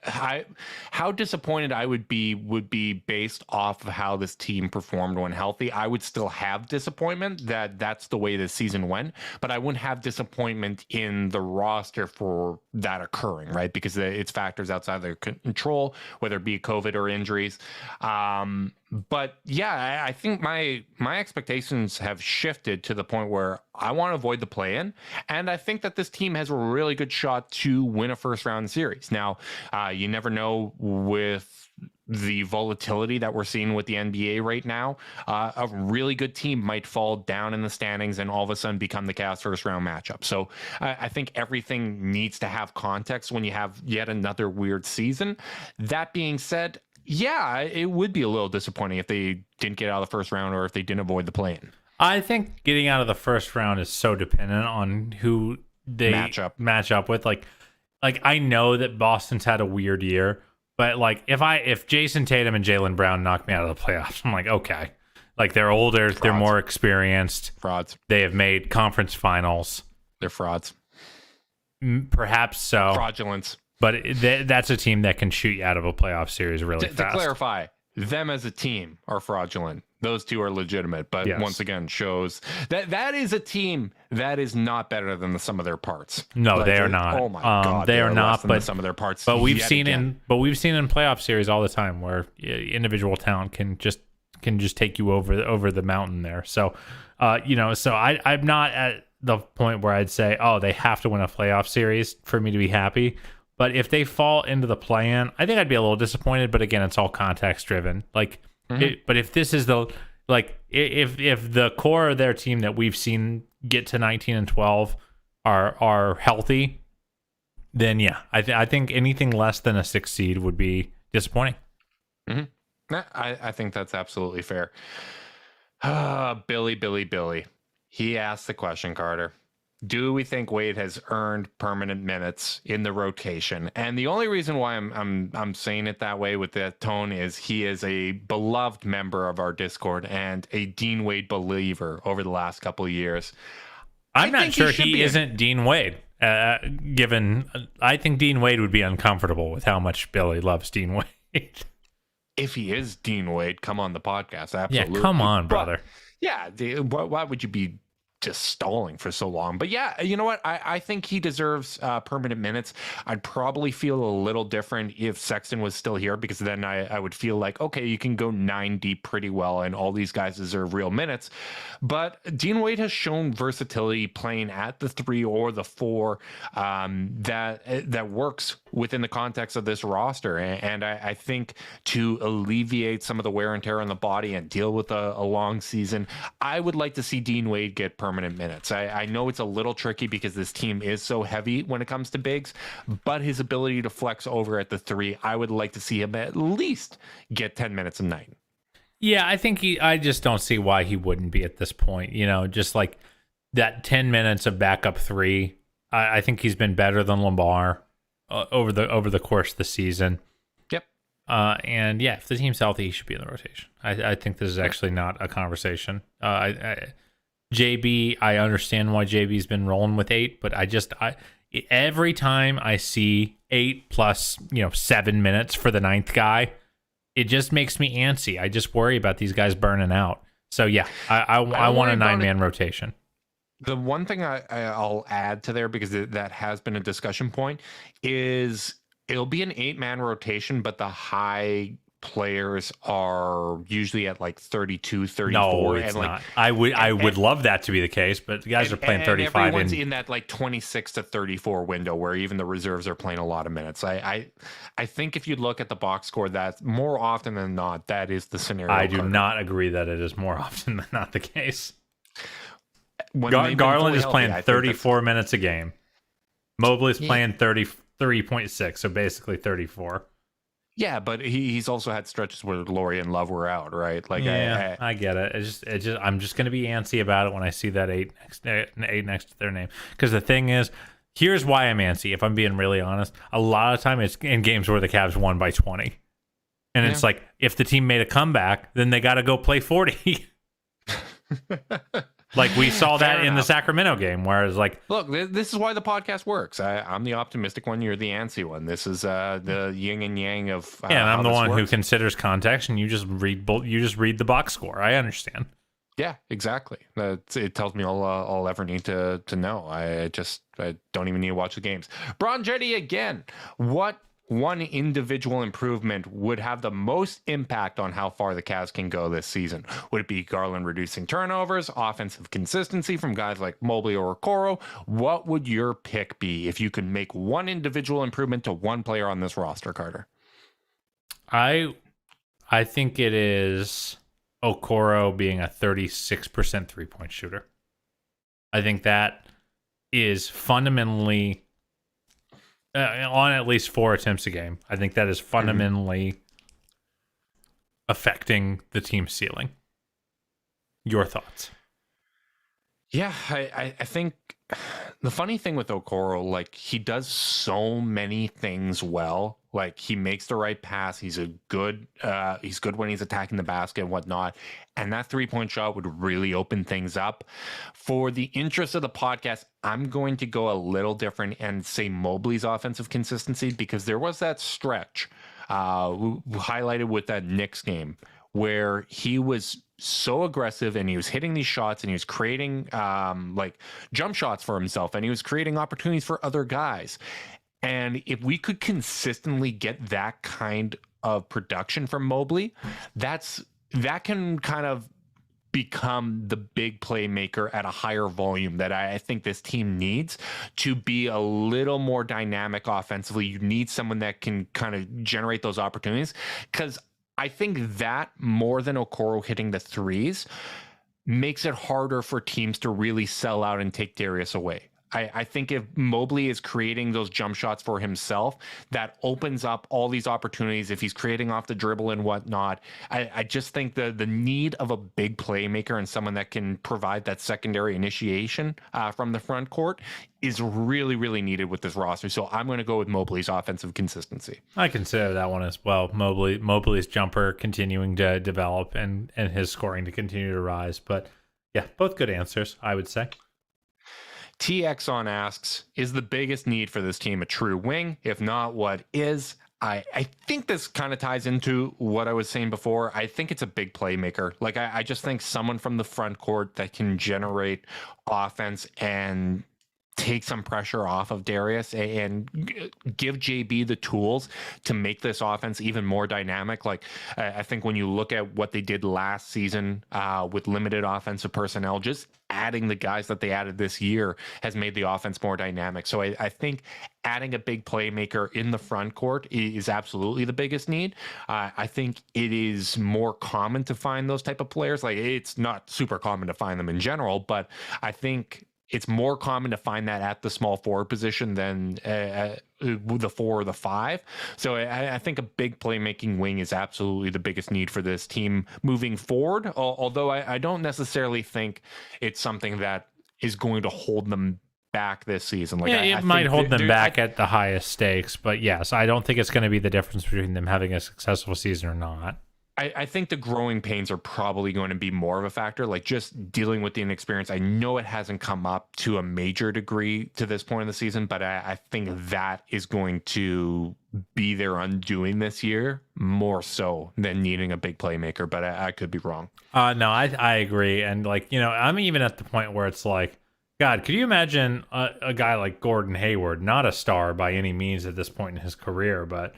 how disappointed I would be based off of how this team performed when healthy. I would still have disappointment that's the way the season went, but I wouldn't have disappointment in the roster for that occurring, right? Because it's factors outside their control, whether it be COVID or injuries. But yeah, I think my expectations have shifted to the point where I want to avoid the play-in, and I think that this team has a really good shot to win a first-round series. Now, you never know with the volatility that we're seeing with the NBA right now, a really good team might fall down in the standings and all of a sudden become the Cavs first round matchup. So I think everything needs to have context when you have yet another weird season. That being said, yeah, it would be a little disappointing if they didn't get out of the first round or if they didn't avoid the play-in. I think getting out of the first round is so dependent on who they match up with. Like I know that Boston's had a weird year, but like if Jason Tatum and Jaylen Brown knock me out of the playoffs, I'm like, okay. Like they're older, frauds. They're more experienced. Frauds. They have made conference finals. They're frauds. Perhaps so. Fraudulence. But that's a team that can shoot you out of a playoff series really fast. To clarify, them as a team are fraudulent. Those two are legitimate, but once again shows that is a team that is not better than the sum of their parts. No, they are not. Oh my god, they are not. But the sum of their parts. But we've seen in playoff series all the time where individual talent can just take you over the mountain there. So, so I'm not at the point where I'd say, oh, they have to win a playoff series for me to be happy. But if they fall into the play-in, I think I'd be a little disappointed. But again, it's all context driven. Like. But if this is if the core of their team that we've seen get to 19 and 12 are healthy, then yeah, I think anything less than a 6 seed would be disappointing. Mm-hmm. I think that's absolutely fair. Billy. He asked the question, Carter. Do we think Wade has earned permanent minutes in the rotation? And the only reason why I'm saying it that way with that tone is he is a beloved member of our Discord and a Dean Wade believer over the last couple of years. I'm not sure he isn't Dean Wade. Given, I think Dean Wade would be uncomfortable with how much Billy loves Dean Wade. If he is Dean Wade, come on the podcast. Absolutely. Yeah, come on, brother. Why would you be just stalling for so long? But yeah, you know what? I think he deserves permanent minutes. I'd probably feel a little different if Sexton was still here, because then I would feel like, okay, you can go 9 deep pretty well and all these guys deserve real minutes. But Dean Wade has shown versatility playing at the 3 or the 4 that works within the context of this roster. And I think to alleviate some of the wear and tear on the body and deal with a long season, I would like to see Dean Wade get permanent minutes. I know it's a little tricky because this team is so heavy when it comes to bigs, but his ability to flex over at the 3, I would like to see him at least get 10 minutes a night. Yeah, I just don't see why he wouldn't be at this point. Just like that 10 minutes of backup 3. I think he's been better than Lamar over the course of the season. Yep. And yeah, if the team's healthy, he should be in the rotation. I think this is actually not a conversation. JB, I understand why JB's been rolling with 8, but every time I see 8 plus 7 minutes for the 9th guy, it just makes me antsy. I just worry about these guys burning out. So yeah, I want a 9-man rotation. The one thing I'll add to there, because that has been a discussion point, is it'll be an 8-man rotation, but the high players are usually at like 32, 34. No, it's not. I would love that to be the case, but the guys are playing 35. Everyone's in that like 26 to 34 window where even the reserves are playing a lot of minutes. I think if you look at the box score, that more often than not, that is the scenario. I do not agree that it is more often than not the case. Garland is playing 34 minutes a game. Mobley's playing 33.6, so basically 34. Yeah, but he's also had stretches where Laurie and Love were out, right? Like, yeah, I get it. It's just I'm just going to be antsy about it when I see that 8 next to their name. Because the thing is, here's why I'm antsy. If I'm being really honest, a lot of time it's in games where the Cavs won by 20, and it's like if the team made a comeback, then they got to go play 40. Like we saw that in the Sacramento game, where it's like, look, this is why the podcast works. I'm the optimistic one. You're the antsy one. This is the yin and yang of and I'm the one who considers context, and you just read the box score. I understand. Yeah, exactly. It tells me all I'll ever need to know. I don't even need to watch the games. Bron Jetty again. What one individual improvement would have the most impact on how far the Cavs can go this season? Would it be Garland reducing turnovers, offensive consistency from guys like Mobley or Okoro? What would your pick be if you could make one individual improvement to one player on this roster, Carter? I I think it is Okoro being a 36% 3-point shooter. I think that is fundamentally on at least 4 attempts a game. I think that is fundamentally affecting the team's ceiling. Your thoughts? Yeah, I think the funny thing with Okoro, like, he does so many things well. Like, he makes the right pass. He's good when he's attacking the basket and whatnot. And that 3-point shot would really open things up. For the interest of the podcast, I'm going to go a little different and say Mobley's offensive consistency, because there was that stretch highlighted with that Knicks game where he was so aggressive and he was hitting these shots and he was creating like jump shots for himself and he was creating opportunities for other guys. And if we could consistently get that kind of production from Mobley, that can kind of become the big playmaker at a higher volume that I think this team needs to be a little more dynamic offensively. You need someone that can kind of generate those opportunities, because I think that more than Okoro hitting the threes makes it harder for teams to really sell out and take Darius away. I think if Mobley is creating those jump shots for himself, that opens up all these opportunities. If he's creating off the dribble and whatnot, I just think the need of a big playmaker and someone that can provide that secondary initiation from the front court is really, really needed with this roster. So I'm going to go with Mobley's offensive consistency. I consider that one as well. Mobley's jumper continuing to develop and his scoring to continue to rise. But yeah, both good answers, I would say. TX asks, is the biggest need for this team a true wing? If not, what is? I think this kind of ties into what I was saying before. I think it's a big playmaker. Like, I just think someone from the front court that can generate offense and take some pressure off of Darius and give JB the tools to make this offense even more dynamic. Like, I think when you look at what they did last season with limited offensive personnel, just adding the guys that they added this year has made the offense more dynamic. So I think adding a big playmaker in the front court is absolutely the biggest need. I think it is more common to find those type of players. Like, it's not super common to find them in general, but I think it's more common to find that at the small forward position than the 4 or the 5. So I think a big playmaking wing is absolutely the biggest need for this team moving forward. Although I don't necessarily think it's something that is going to hold them back this season. Like, yeah, it might hold them back at the highest stakes, but yes, I don't think it's going to be the difference between them having a successful season or not. I think the growing pains are probably going to be more of a factor, like just dealing with the inexperience. I know it hasn't come up to a major degree to this point in the season, but I think that is going to be their undoing this year more so than needing a big playmaker, but I could be wrong. No, I agree. And like, you know, I'm even at the point where it's like, God, could you imagine a guy like Gordon Hayward, not a star by any means at this point in his career, but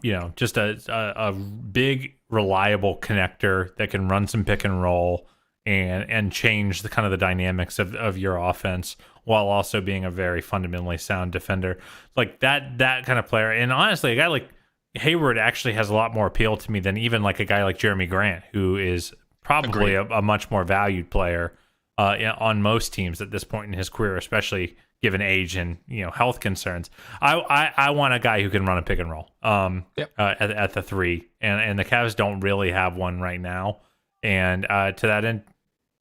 you know, just a big, reliable connector that can run some pick and roll and change the kind of the dynamics of your offense while also being a very fundamentally sound defender. Like that kind of player. And honestly, a guy like Hayward actually has a lot more appeal to me than even like a guy like Jeremy Grant, who is probably a much more valued player on most teams at this point in his career, especially given age and, you know, health concerns. I want a guy who can run a pick and roll at the 3, and the Cavs don't really have one right now. And to that end,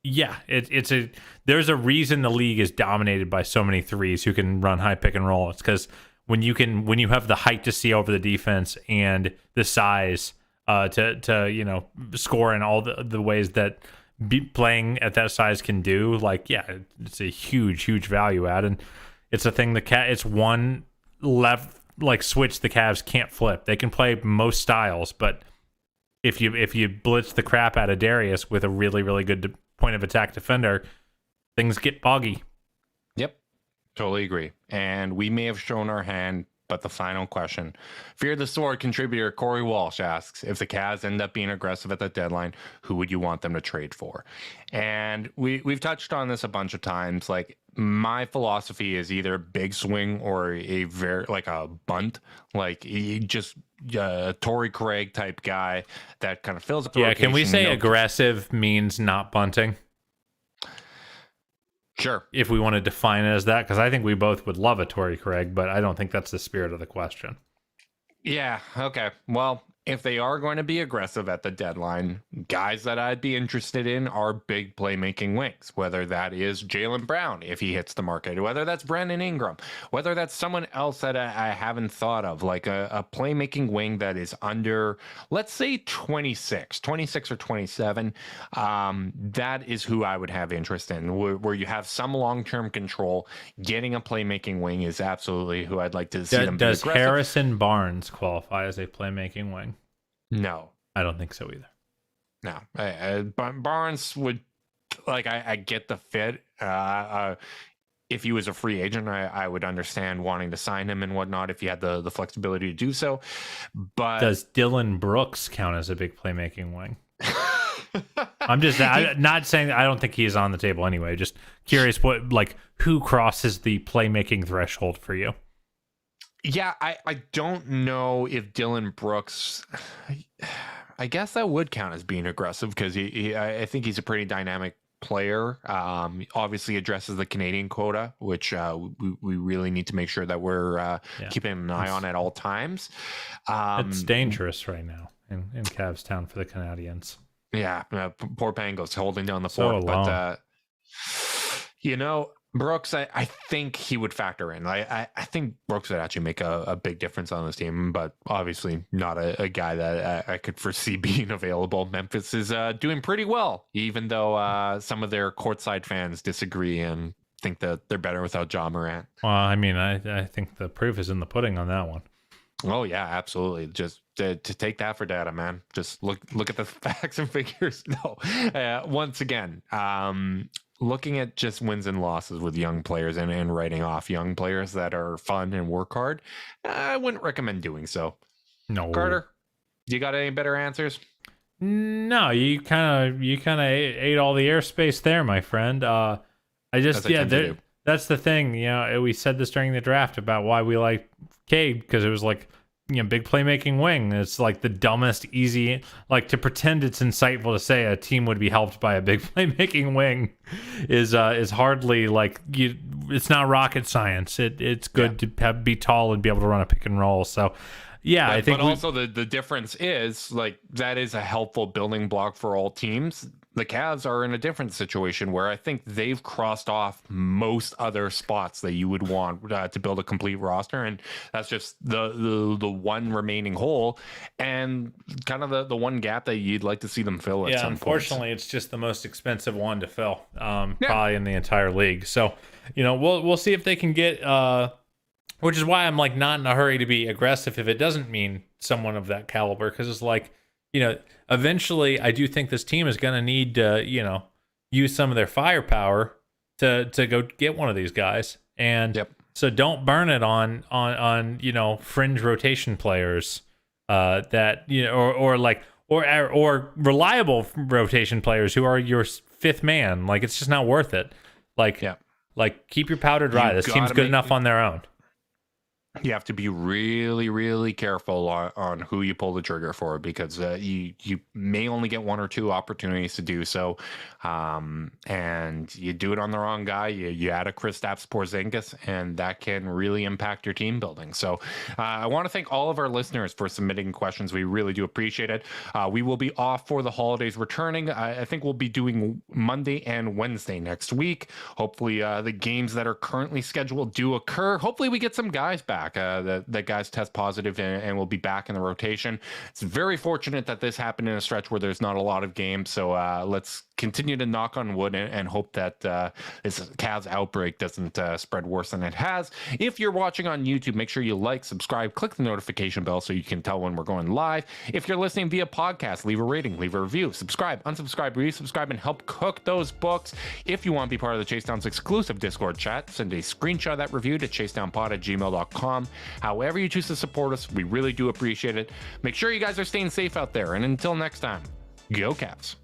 yeah, there's a reason the league is dominated by so many 3s who can run high pick and roll. It's because when you have the height to see over the defense and the size to you know, score in all the ways that playing at that size can do, like, yeah, it's a huge value add, and it's a thing it's one left like switch the Cavs can't flip. They can play most styles, but if you blitz the crap out of Darius with a really good point of attack defender, things get boggy. Yep, totally agree. And we may have shown our hand But the final question, Fear the Sword contributor Corey Walsh asks, if the Cavs end up being aggressive at the deadline, who would you want them to trade for? And we've touched on this a bunch of times. Like, my philosophy is either big swing or a very like a bunt, like just Torrey Craig type guy that kind of fills up the rotation. Can we say aggressive means not bunting? Sure. If we want to define it as that, because I think we both would love a Torrey Craig, but I don't think that's the spirit of the question. Yeah, okay. Well, if they are going to be aggressive at the deadline, guys that I'd be interested in are big playmaking wings, whether that is Jaylen Brown, if he hits the market, whether that's Brandon Ingram, whether that's someone else that I haven't thought of, like a playmaking wing that is under, let's say 26 or 27. That is who I would have interest in, where you have some long-term control. Getting a playmaking wing is absolutely who I'd like to see them be aggressive. Does Harrison Barnes qualify as a playmaking wing? No, I don't think so either. No, Barnes would, like, I get the fit. If he was a free agent, I would understand wanting to sign him and whatnot if he had the flexibility to do so. But does Dylan Brooks count as a big playmaking wing? I'm not saying I don't think he's on the table anyway. Just curious who crosses the playmaking threshold for you? Yeah, I don't know if Dylan Brooks, I guess that would count as being aggressive, because I think he's a pretty dynamic player. Obviously addresses the Canadian quota, which we really need to make sure that we're keeping an eye on at all times. It's dangerous right now in Cavs town for the Canadians. Yeah, poor Pangos holding down the so fort. Alone. But Brooks, I think he would factor in. I think Brooks would actually make a big difference on this team, but obviously not a guy that I could foresee being available. Memphis is doing pretty well, even though some of their courtside fans disagree and think that they're better without Ja Morant. Well, I mean, I think the proof is in the pudding on that one. Oh yeah, absolutely. Just to take that for data, man. Just look at the facts and figures. No, once again, looking at just wins and losses with young players and writing off young players that are fun and work hard, I wouldn't recommend doing so. No, Carter, you got any better answers? No, you kind of ate all the airspace there, my friend. That's the thing. We said this during the draft about why we like Cade, because it was like, big playmaking wing. It's like the dumbest, easy, like, to pretend it's insightful to say a team would be helped by a big playmaking wing is hardly like it's not rocket science. It's good to be tall and be able to run a pick and roll. So yeah, I think. But also the difference is, like, that is a helpful building block for all teams. The Cavs are in a different situation where I think they've crossed off most other spots that you would want to build a complete roster, and that's just the one remaining hole and kind of the one gap that you'd like to see them fill. At some unfortunately, points. It's just the most expensive one to fill, probably in the entire league. So, we'll see if they can get. Which is why I'm like not in a hurry to be aggressive if it doesn't mean someone of that caliber, because it's like, eventually I do think this team is going to need to, use some of their firepower to go get one of these guys. And so don't burn it on fringe rotation players that, or reliable rotation players who are your fifth man. Like, it's just not worth it. Like keep your powder dry. This team's good enough on their own. You have to be really, really careful on who you pull the trigger for, because you may only get one or two opportunities to do so, and you do it on the wrong guy. You add a Kristaps Porzingis, and that can really impact your team building. So I want to thank all of our listeners for submitting questions. We really do appreciate it. We will be off for the holidays, returning. I think we'll be doing Monday and Wednesday next week. Hopefully the games that are currently scheduled do occur. Hopefully we get some guys back. That guys test positive and will be back in the rotation. It's very fortunate that this happened in a stretch where there's not a lot of games, so let's continue to knock on wood and hope that this Cavs outbreak doesn't spread worse than it has. If you're watching on YouTube, make sure you like, subscribe, click the notification bell so you can tell when we're going live. If you're listening via podcast, leave a rating, leave a review, subscribe, unsubscribe, resubscribe, and help cook those books. If you want to be part of the Chase Down's exclusive Discord chat, send a screenshot of that review to chasedownpod@gmail.com. However you choose to support us, we really do appreciate it. Make sure you guys are staying safe out there, and until next time, go Cavs.